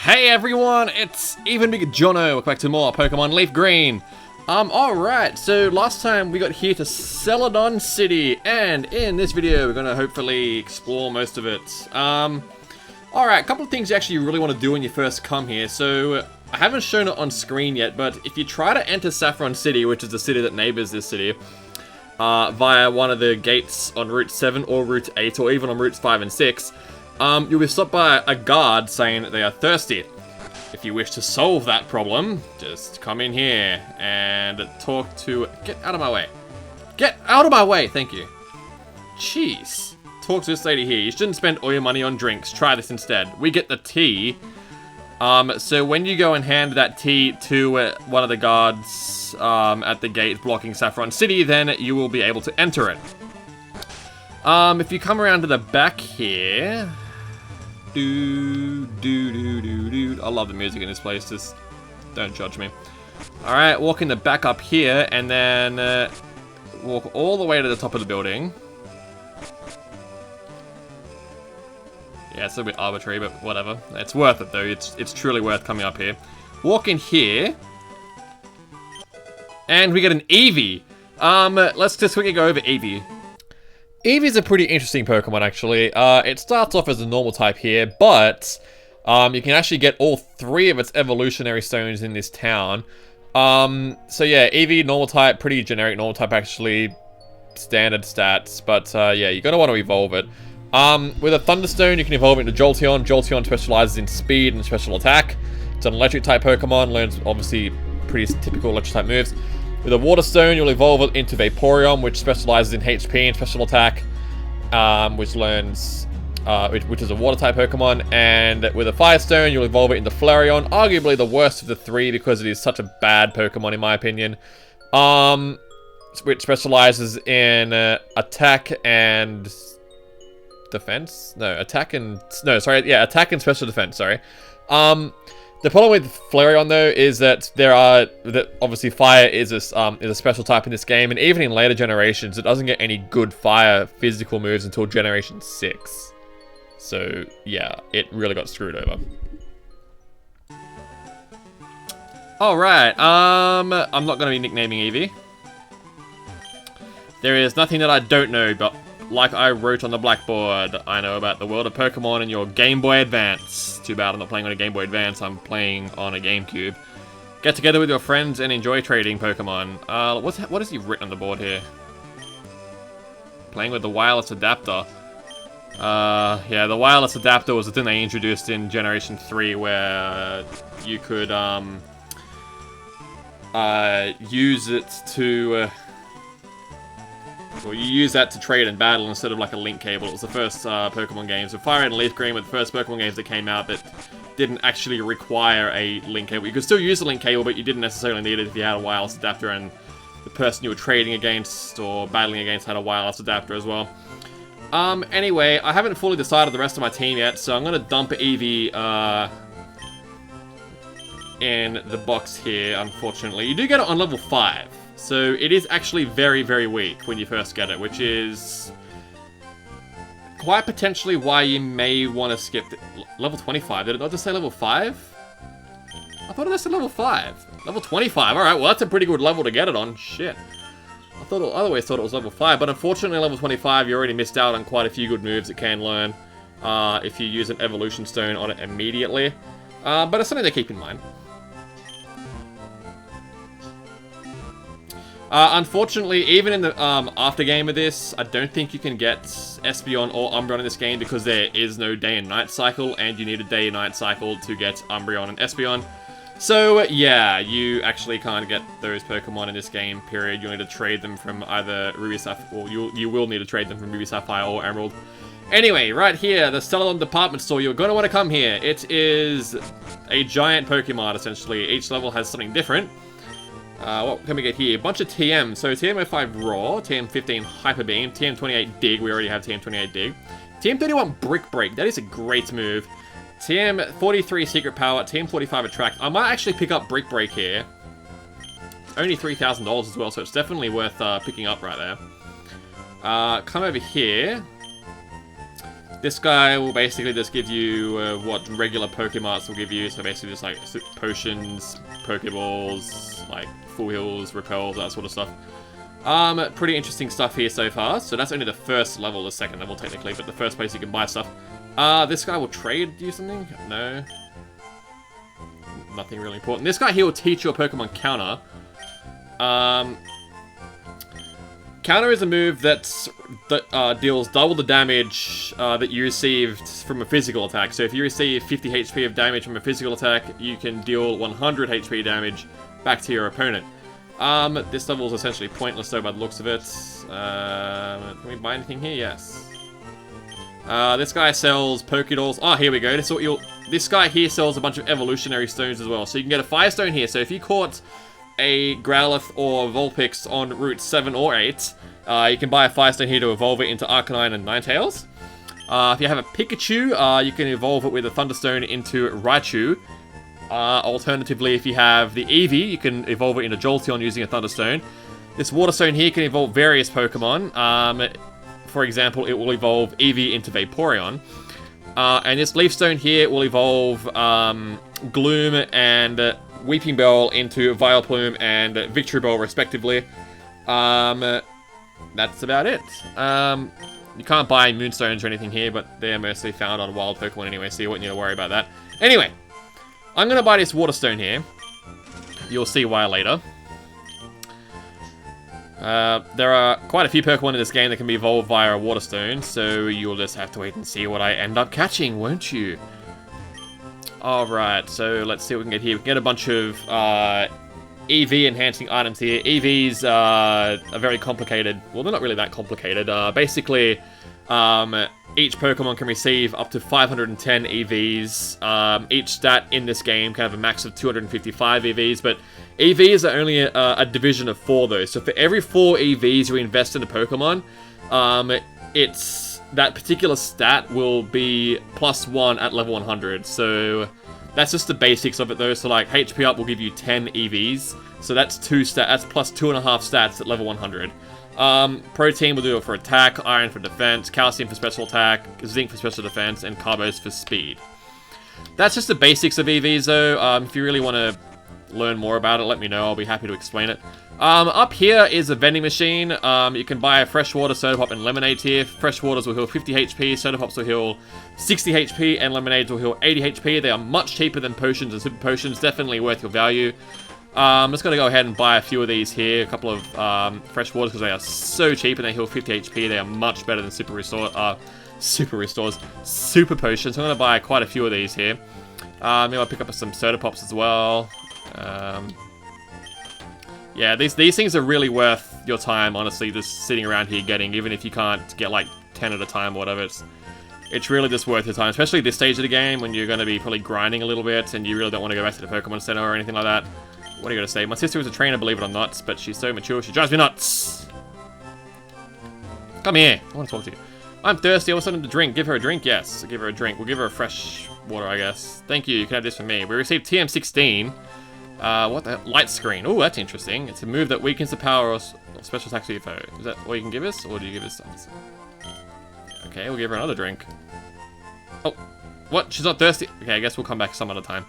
Hey everyone, it's Even Bigger Jono. Welcome back to more Pokemon LeafGreen. Alright, so last time we got here to Celadon City, and in this video we're gonna hopefully explore most of it. Alright, a couple of things you actually really want to do when you first come here. So, I haven't shown it on screen yet, but if you try to enter Saffron City, which is the city that neighbors this city, via one of the gates on Route 7 or Route 8 or even on Routes 5 and 6, you'll be stopped by a guard saying that they are thirsty. If you wish to solve that problem, just come in here and talk to... Get out of my way. Get out of my way, thank you. Jeez. Talk to this lady here. You shouldn't spend all your money on drinks. Try this instead. We get the tea. So when you go and hand that tea to one of the guards at the gate blocking Saffron City, then you will be able to enter it. If you come around to the back here... I love the music in this place, just don't judge me. Alright, walk in the back up here, and then walk all the way to the top of the building. Yeah, it's a bit arbitrary, but whatever. It's worth it though, it's truly worth coming up here. Walk in here. And we get an Eevee. Let's just quickly go over Eevee. Eevee's a pretty interesting Pokemon, actually. It starts off as a normal type here, but you can actually get all three of its evolutionary stones in this town. So yeah, Eevee, normal type, pretty generic normal type, actually. Standard stats, but yeah, you're going to want to evolve it. With a Thunderstone, you can evolve it into Jolteon. Jolteon specializes in speed and special attack. It's an electric type Pokemon, learns obviously pretty typical electric type moves. With a Water Stone, you'll evolve it into Vaporeon, which specializes in HP and special attack, which learns, which is a Water-type Pokemon. And with a Fire Stone, you'll evolve it into Flareon, arguably the worst of the three because it is such a bad Pokemon in my opinion. Which specializes in attack and defense. No, attack and attack and special defense. Sorry. The problem with Flareon, though, is that obviously fire is a special type in this game, and even in later generations, it doesn't get any good fire physical moves until Generation 6. So, yeah, it really got screwed over. Alright, I'm not going to be nicknaming Eevee. There is nothing that I don't know, but like I wrote on the blackboard, I know about the world of Pokemon and your Game Boy Advance. Too bad I'm not playing on a Game Boy Advance, I'm playing on a GameCube. Get together with your friends and enjoy trading Pokemon. What is he written on the board here? Playing with the wireless adapter. Yeah, the wireless adapter was the thing they introduced in Generation 3 where you could use it to... Well, you use that to trade and battle instead of like a link cable. It was the first Pokemon games. So Fire Red and LeafGreen were the first Pokemon games that came out that didn't actually require a link cable. You could still use the link cable, but you didn't necessarily need it if you had a wireless adapter and the person you were trading against or battling against had a wireless adapter as well. Anyway, I haven't fully decided the rest of my team yet, so I'm going to dump Eevee in the box here, unfortunately. You do get it on level 5. So it is actually very, very weak when you first get it, which is quite potentially why you may want to skip level 25. Did it not just say level 5? I thought it just said level 5. Level 25. Alright, well that's a pretty good level to get it on. Shit. I always thought it was level 5, but unfortunately level 25 you already missed out on quite a few good moves it can learn if you use an evolution stone on it immediately. But it's something to keep in mind. Unfortunately, even in the after game of this, I don't think you can get Espeon or Umbreon in this game because there is no day and night cycle, and you need a day and night cycle to get Umbreon and Espeon. So, yeah, you actually can't get those Pokemon in this game, period. You'll need to trade them from either Ruby Sapphire, or you will need to trade them from Ruby Sapphire or Emerald. Anyway, right here, the Celadon department store, you're going to want to come here. It is a giant Pokemon, essentially. Each level has something different. What can we get here? A bunch of TM. So TM05 Raw, TM15 Hyper Beam, TM28 Dig. We already have TM28 Dig. TM31 Brick Break. That is a great move. TM43 Secret Power, TM45 Attract. I might actually pick up Brick Break here. Only $3,000 as well, so it's definitely worth picking up right there. Come over here. This guy will basically just give you what regular Pokemarts will give you. So basically just like potions, Pokeballs, like full heals, repels, that sort of stuff. Pretty interesting stuff here so far. So that's only the first level, the second level technically, but the first place you can buy stuff. This guy will trade you something? No. Nothing really important. This guy here will teach you a Pokemon Counter. Counter is a move that deals double the damage that you received from a physical attack. So if you receive 50 HP of damage from a physical attack, you can deal 100 HP damage back to your opponent. This level is essentially pointless though by the looks of it. Can we buy anything here? Yes. This guy sells Pokédolls. Oh, here we go. This guy here sells a bunch of evolutionary stones as well. So you can get a Firestone here. So if you caught a Growlithe or Vulpix on Route 7 or 8, you can buy a Firestone here to evolve it into Arcanine and Ninetales. If you have a Pikachu, you can evolve it with a Thunderstone into Raichu. Alternatively, if you have the Eevee, you can evolve it into Jolteon using a Thunderstone. This Waterstone here can evolve various Pokemon. For example, it will evolve Eevee into Vaporeon. And this Leafstone here will evolve Gloom and Weeping Bell into Vileplume and Victory Bell, respectively. That's about it. You can't buy Moonstones or anything here, but they're mostly found on wild Pokemon anyway, so you won't need to worry about that. Anyway, I'm going to buy this Waterstone here. You'll see why later. There are quite a few Pokemon in this game that can be evolved via a Waterstone, so you'll just have to wait and see what I end up catching, won't you? Alright, so let's see what we can get here. We can get a bunch of EV enhancing items here. EVs are very complicated. Well, they're not really that complicated. Basically, each Pokemon can receive up to 510 EVs. Each stat in this game can have a max of 255 EVs, but EVs are only a division of 4 though. So for every 4 EVs you invest in a Pokemon, that particular stat will be +1 at level 100. So that's just the basics of it though. So like HP up will give you 10 EVs. So that's that's plus 2.5 stats at level 100. Protein will do it for attack, iron for defense, calcium for special attack, zinc for special defense, and carbos for speed. That's just the basics of EVs though. If you really want to learn more about it, let me know. I'll be happy to explain it. Up here is a vending machine. You can buy a freshwater, soda pop, and lemonade here. Freshwaters will heal 50 HP, soda pops will heal 60 HP, and lemonades will heal 80 HP. They are much cheaper than potions and super potions. Definitely worth your value. I'm just going to go ahead and buy a few of these here. A couple of freshwaters because they are so cheap and they heal 50 HP. They are much better than super potions. I'm going to buy quite a few of these here. Maybe I'll pick up some soda pops as well. Yeah, these things are really worth your time, honestly, just sitting around here getting, even if you can't get like 10 at a time or whatever. It's really just worth your time, especially this stage of the game when you're going to be probably grinding a little bit and you really don't want to go back to the Pokemon Center or anything like that. What are you going to say? My sister is a trainer, believe it or not, but she's so mature, she drives me nuts. Come here, I want to talk to you. I'm thirsty, I want something to drink. Give her a drink? Yes, give her a drink. We'll give her a fresh water, I guess. Thank you, you can have this for me. We received TM16. What the hell? Light screen. Oh, that's interesting. It's a move that weakens the power of special attacks of your foe. Is that all you can give us? Or do you give us something? Okay, we'll give her another drink. Oh, what? She's not thirsty? Okay, I guess we'll come back some other time.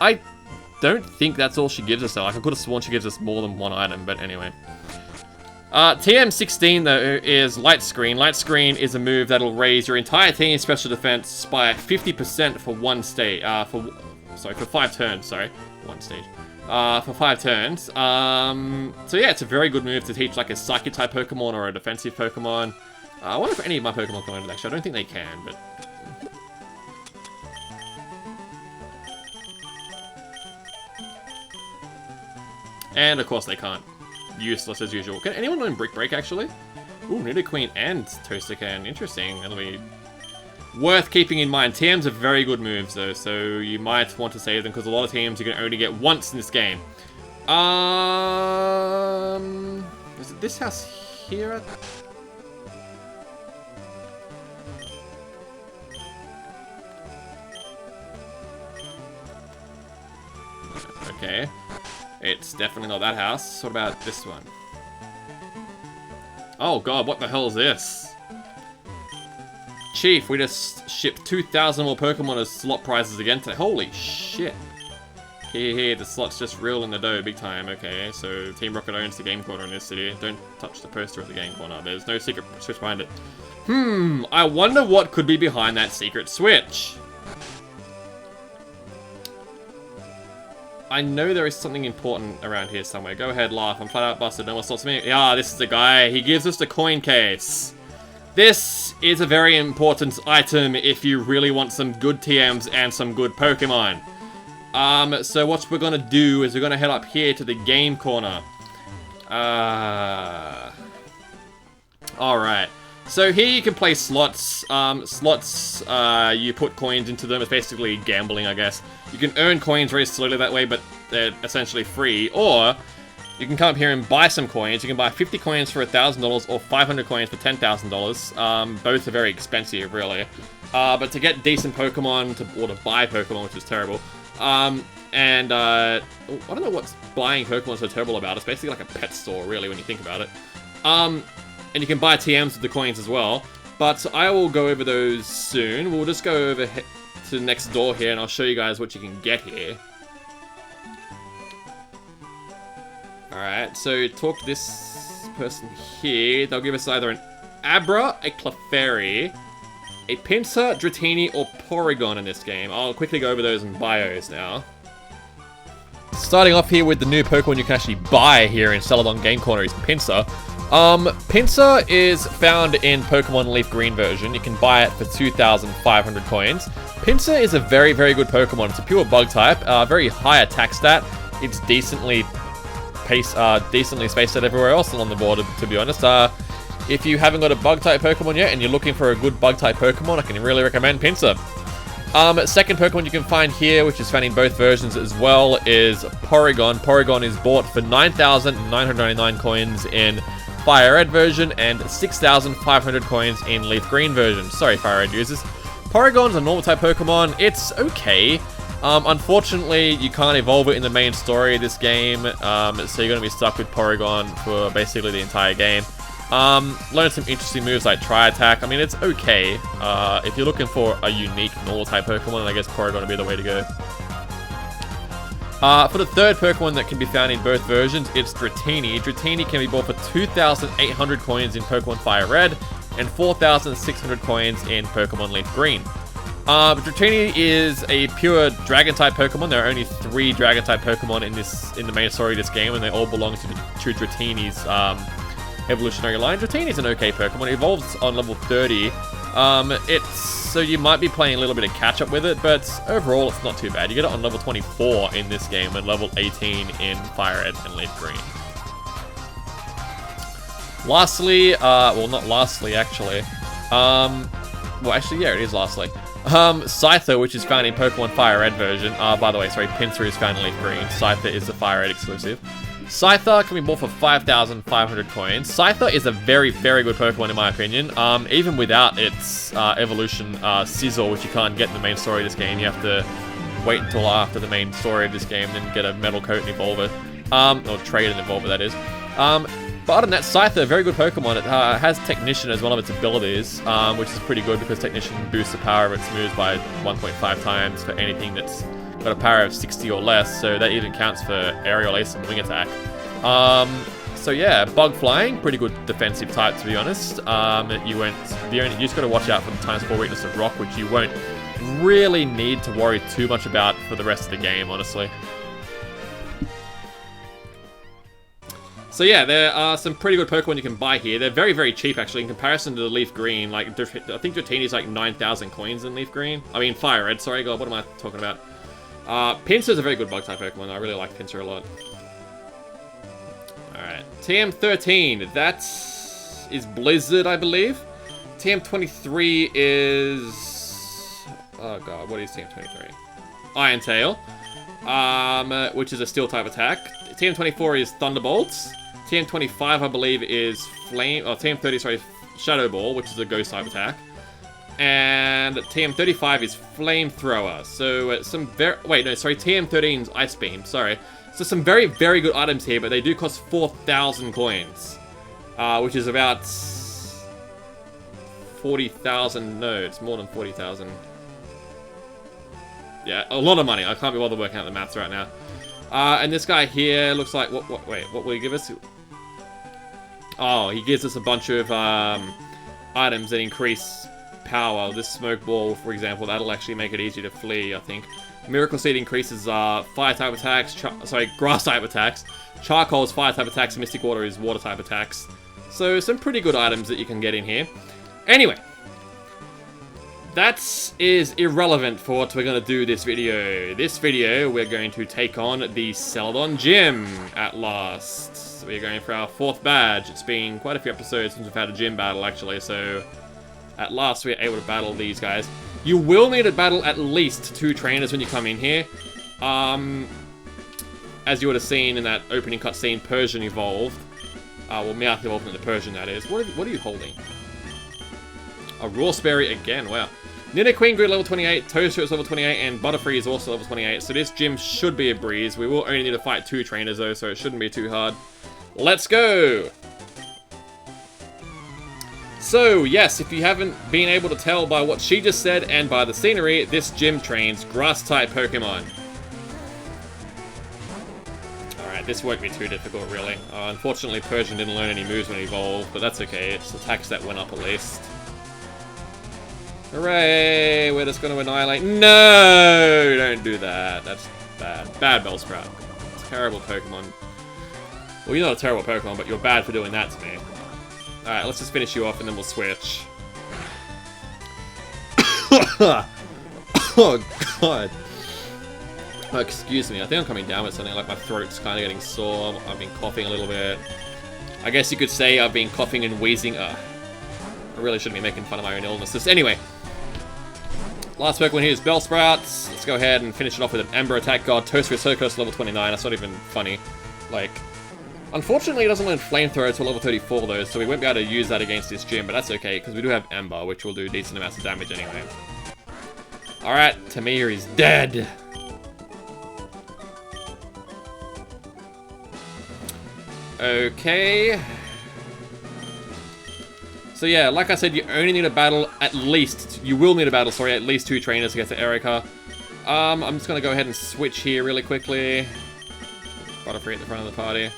I don't think that's all she gives us, though. Like, I could have sworn she gives us more than one item, but anyway. TM16, though, is Light Screen. Light Screen is a move that'll raise your entire team's special defense by 50% for one stage. For 5 turns, sorry. One stage. For 5 turns. So yeah, it's a very good move to teach like a Psychic type Pokemon or a defensive Pokemon. I wonder if any of my Pokemon can learn it actually. I don't think they can, but... And of course they can't. Useless as usual. Can anyone learn Brick Break actually? Ooh, Nidoqueen and Toaster can. Interesting. That'll be worth keeping in mind. TMs are very good moves though, so you might want to save them because a lot of TMs you can only get once in this game. Is it this house here? Okay. It's definitely not that house. What about this one? Oh god, what the hell is this? Chief, we just shipped 2,000 more Pokemon as slot prizes again today. Holy shit. Here, the slot's just real in the dough, big time. Okay, so Team Rocket owns the game corner in this city. Don't touch the poster at the game corner. There's no secret switch behind it. I wonder what could be behind that secret switch. I know there is something important around here somewhere. Go ahead, laugh. I'm flat out busted. No one stops me. Yeah, this is the guy. He gives us the coin case. This is a very important item if you really want some good TMs and some good Pokemon. So what we're gonna do is we're gonna head up here to the game corner. Alright. So here you can play slots. You put coins into them. It's basically gambling, I guess. You can earn coins very slowly that way, but they're essentially free. Or you can come up here and buy some coins. You can buy 50 coins for $1,000 or 500 coins for $10,000. Both are very expensive, really. But to get decent Pokemon, or to buy Pokemon, which is terrible. I don't know what's buying Pokemon so terrible about. It's basically like a pet store, really, when you think about it. And you can buy TMs with the coins as well. But I will go over those soon. We'll just go over to the next door here, and I'll show you guys what you can get here. Alright, so talk to this person here. They'll give us either an Abra, a Clefairy, a Pinsir, Dratini, or Porygon in this game. I'll quickly go over those in bios now. Starting off here with the new Pokemon you can actually buy here in Celadon Game Corner is Pinsir. Pinsir is found in Pokemon Leaf Green version. You can buy it for 2,500 coins. Pinsir is a very, very good Pokemon. It's a pure bug type, very high attack stat. It's decently spaced out everywhere else along the board, to be honest. If you haven't got a bug type Pokemon yet and you're looking for a good bug type Pokemon, I can really recommend Pinsir. Second Pokemon you can find here, which is found in both versions as well, is Porygon. Porygon is bought for 9,999 coins in Fire Red version and 6,500 coins in Leaf Green version. Sorry, Fire Red users. Porygon's a normal type Pokemon. It's okay. Unfortunately, you can't evolve it in the main story of this game, so you're going to be stuck with Porygon for basically the entire game. Learn some interesting moves like Tri-Attack. I mean, it's okay. If you're looking for a unique normal type Pokemon, I guess Porygon would be the way to go. For the third Pokemon that can be found in both versions, it's Dratini. Dratini can be bought for 2,800 coins in Pokemon Fire Red and 4,600 coins in Pokemon Leaf Green. Dratini is a pure Dragon-type Pokemon. There are only 3 Dragon-type Pokemon in the main story of this game, and they all belong to Dratini's evolutionary line. Dratini is an okay Pokemon. It evolves on level 30. So you might be playing a little bit of catch-up with it, but overall it's not too bad. You get it on level 24 in this game and level 18 in Fire Red and Leaf Green. Lastly, well, not lastly, actually. Well, actually, yeah, it is lastly. Scyther, which is found in Pokemon Fire Red version. By the way, sorry, Pinsir is found in Leaf Green. Scyther is the Fire Red exclusive. Scyther can be bought for 5,500 coins. Scyther is a very, very good Pokemon in my opinion. Even without its evolution Sizzle, which you can't get in the main story of this game. You have to wait until after the main story of this game, then get a metal coat and evolve it. Or trade and evolve it, that is. But other than that, Scyther, very good Pokemon. It has Technician as one of its abilities, which is pretty good because Technician boosts the power of its moves by 1.5 times for anything that's got a power of 60 or less, so that even counts for Aerial Ace and Wing Attack. So yeah, Bug Flying, pretty good defensive type to be honest. You just got to watch out for the ×4 weakness of Rock, which you won't really need to worry too much about for the rest of the game, honestly. So yeah, there are some pretty good Pokemon you can buy here. They're very, very cheap actually in comparison to the Leaf Green. Like, I think Dratini is like 9,000 coins in Leaf Green. I mean, Fire Red, sorry, God, what am I talking about? Pinsir is a very good bug type Pokemon. I really like Pinsir a lot. Alright, TM13, that is Blizzard, I believe. TM23 is... oh god, what is TM23? Iron Tail, which is a Steel type attack. TM24 is Thunderbolts. TM25, I believe, is Flame... oh, TM30, sorry, Shadow Ball, which is a Ghost type attack. And TM35 is Flamethrower. So some very... wait, no, sorry, TM13 is Ice Beam, sorry. So some very, very good items here, but they do cost 4,000 coins. Which is about 40,000. No, it's more than 40,000. Yeah, a lot of money. I can't be bothered working out the maths right now. And this guy here looks like... Wait, what will he give us? Oh, he gives us a bunch of items that increase power. This smoke ball, for example, that'll actually make it easier to flee, I think. Miracle Seed increases fire type attacks, grass type attacks. Charcoal is fire type attacks, and Mystic Water is water type attacks. So some pretty good items that you can get in here. Anyway, that is irrelevant for what we're going to do this video. This video, we're going to take on the Celadon Gym at last. So we're going for our 4th badge. It's been quite a few episodes since we've had a gym battle, actually, so at last we're able to battle these guys. You will need to battle at least 2 trainers when you come in here. As you would have seen in that opening cutscene, Persian evolved. Well, Meowth evolved into Persian, that is. What are you holding? A Rawsberry again, wow. Nina Queen grew level 28, Toaster is level 28, and Butterfree is also level 28, so this gym should be a breeze. We will only need to fight 2 trainers though, so it shouldn't be too hard. Let's go! So, yes, if you haven't been able to tell by what she just said and by the scenery, this gym trains Grass-type Pokemon. Alright, this won't be too difficult, really. Unfortunately, Persian didn't learn any moves when he evolved, but that's okay. It's attacks that went up at least. Hooray! We're just going to annihilate... No! Don't do that. That's bad. Bad Bellsprout. Terrible Pokemon. Well, you're not a terrible Pokemon, but you're bad for doing that to me. Alright, let's just finish you off and then we'll switch. Oh, God. Oh, excuse me. I think I'm coming down with something, like my throat's kind of getting sore. I've been coughing a little bit. I guess you could say I've been coughing and wheezing. I really shouldn't be making fun of my own illnesses. Anyway. Last Pokemon here is Bellsprout. Let's go ahead and finish it off with an Ember Attack God. Toaster is so close to level 29. That's not even funny. Like... Unfortunately, it doesn't learn Flamethrower until level 34, though, so we won't be able to use that against this gym, but that's okay, because we do have Ember, which will do decent amounts of damage anyway. Alright, Tamir is dead! Okay... So yeah, like I said, you only need to battle at least... You will need to battle, sorry, at least 2 trainers to get to Erica. I'm just gonna go ahead and switch here really quickly. Butterfree at the front of the party.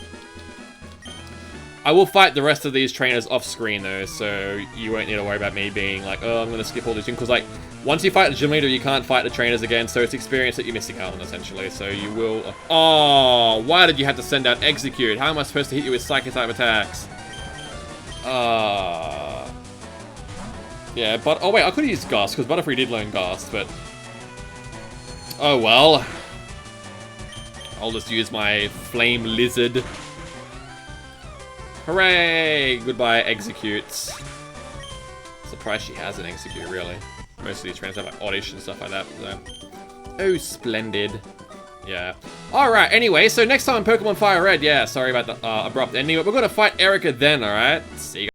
I will fight the rest of these trainers off screen though, so you won't need to worry about me being like, oh, I'm going to skip all these gyms, because like, once you fight the gym leader, you can't fight the trainers again, so it's experience that you're missing out on, essentially, so you will... Oh, why did you have to send out Execute? How am I supposed to hit you with Psychic-type attacks? Yeah, but... Oh wait, I could have used Gust, because Butterfree did learn Gust, but... Oh well. I'll just use my Flame Lizard. Hooray! Goodbye, Executes. Surprised she has an Execute, really. Most of these trainers have like Oddish and stuff like that. So. Oh, splendid. Yeah. Alright, anyway, so next time on Pokemon Fire Red, yeah, sorry about the abrupt ending, but we're gonna fight Erica then, alright? See you guys.